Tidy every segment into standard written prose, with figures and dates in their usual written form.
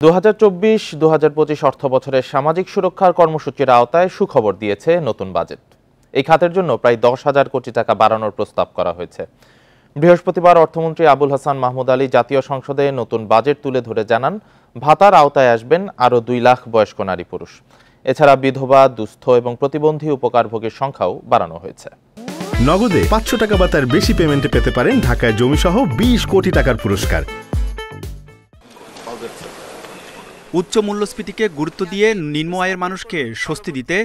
2024-2025 অর্থবছরের সামাজিক সুরক্ষার কর্মসূচির আওতায় সুখবর দিয়েছে নতুন বাজেট। এই খাতের জন্য প্রায় 10,000 কোটি টাকা বাড়ানোর প্রস্তাব করা হয়েছে। বৃহস্পতিবার অর্থমন্ত্রী আবুল হাসান মাহমুদ আলী জাতীয় সংসদে নতুন বাজেট তুলে ধরে জানান, ভাতার আওতায় আসবেন আরও 2 লাখ বয়স্ক নারী পুরুষ। এছাড়া বিধবা, দুস্থ এবং প্রতিবন্ধী উপকারভোগীর সংখ্যাও বাড়ানো হয়েছে। নগদে 500 টাকা বা তার বেশি পেমেন্টে পেতে পারেন ঢাকায় জমিসহ 20 কোটি টাকার পুরস্কার। উচ্চ মূল্যস্ফীতিকে গুরুত্ব দিয়ে নিম্ন আয়ের মানুষকে স্বস্তি দিতে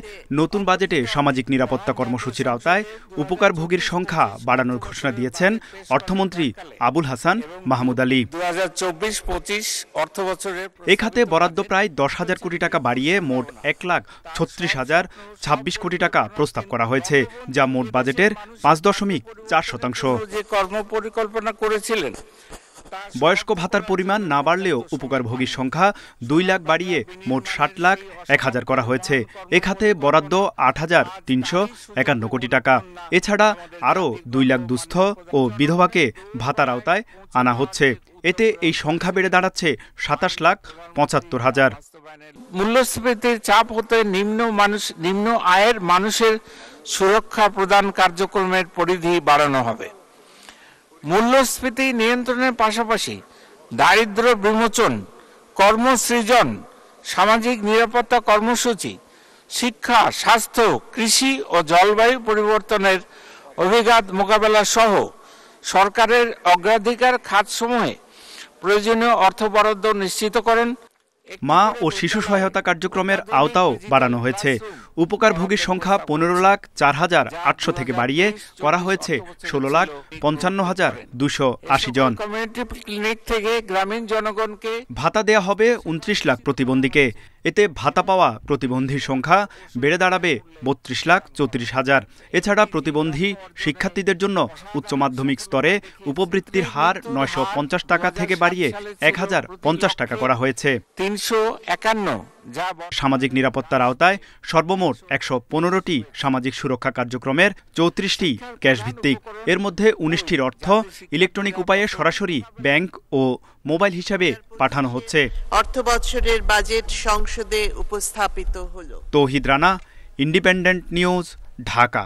নতুন বাজেটে সামাজিক নিরাপত্তা কর্মসূচির আওতায় উপকারভোগীর সংখ্যা বাড়ানোর ঘোষণা দিয়েছেন অর্থমন্ত্রী আবুল হাসান মাহমুদ আলী। 2024-25 অর্থবছরে এ খাতে বরাদ্দ প্রায় 10,000 কোটি টাকা বাড়িয়ে মোট 1,36,026 কোটি টাকা প্রস্তাব করা হয়েছে, যা মোট বাজেটের 5.4%। যে কর্মপরিকল্পনা করেছিলেন, বয়স্ক ভাতার পরিমাণ না বাড়লেও উপকারভোগীর সংখ্যা 2 লাখ বাড়িয়ে মোট 60,01,000 করা হয়েছে। এ খাতে বরাদ্দ 8,351 কোটি টাকা। এছাড়া আরও 2 লাখ দুস্থ ও বিধবাকে ভাতার আওতায় আনা হচ্ছে। এতে এই সংখ্যা বেড়ে দাঁড়াচ্ছে 27,75,000। মূল্যস্ফীতির চাপ হতে নিম্ন আয়ের মানুষের সুরক্ষা প্রদান কার্যক্রমের পরিধি বাড়ানো হবে। মূল্যস্ফীতি নিয়ন্ত্রণের পাশাপাশি দারিদ্র্য বিমোচন, কর্মসৃজন, সামাজিক নিরাপত্তা কর্মসূচি, শিক্ষা, স্বাস্থ্য, কৃষি ও জলবায়ু পরিবর্তনের অভিঘাত মোকাবেলা সহ সরকারের অগ্রাধিকার খাতসমূহে প্রয়োজনীয় অর্থ বরাদ্দ নিশ্চিত করেন। মা ও শিশু সহায়তা কার্যক্রমের আওতাও বাড়ানো হয়েছে। উপকারভোগীর সংখ্যা 15,04,800 থেকে বাড়িয়ে করা হয়েছে 16,55,280 জন। গ্রামীণ জনগণকে ভাতা দেয়া হবে 29 লাখ প্রতিবন্ধীকে। এতে ভাতা পাওয়া প্রতিবন্ধীর সংখ্যা বেড়ে দাঁড়াবে 32,34,000। এছাড়া প্রতিবন্ধী শিক্ষার্থীদের জন্য উচ্চ মাধ্যমিক স্তরে উপবৃত্তির হার 950 টাকা থেকে বাড়িয়ে 1,050 টাকা করা হয়েছে। 351 সামাজিক নিরাপত্তার আওতায় সর্বমোট 115টি সামাজিক সুরক্ষা কার্যক্রমের 34টি ক্যাশ ভিত্তিক। এর মধ্যে 19টির অর্থ ইলেকট্রনিক উপায়ে সরাসরি ব্যাংক ও মোবাইল হিসাবে পাঠানো হচ্ছে। অর্থবছরের বাজেট সংসদে উপস্থাপিত হলো। তৌহিদ রানা, ইন্ডিপেন্ডেন্ট নিউজ, ঢাকা।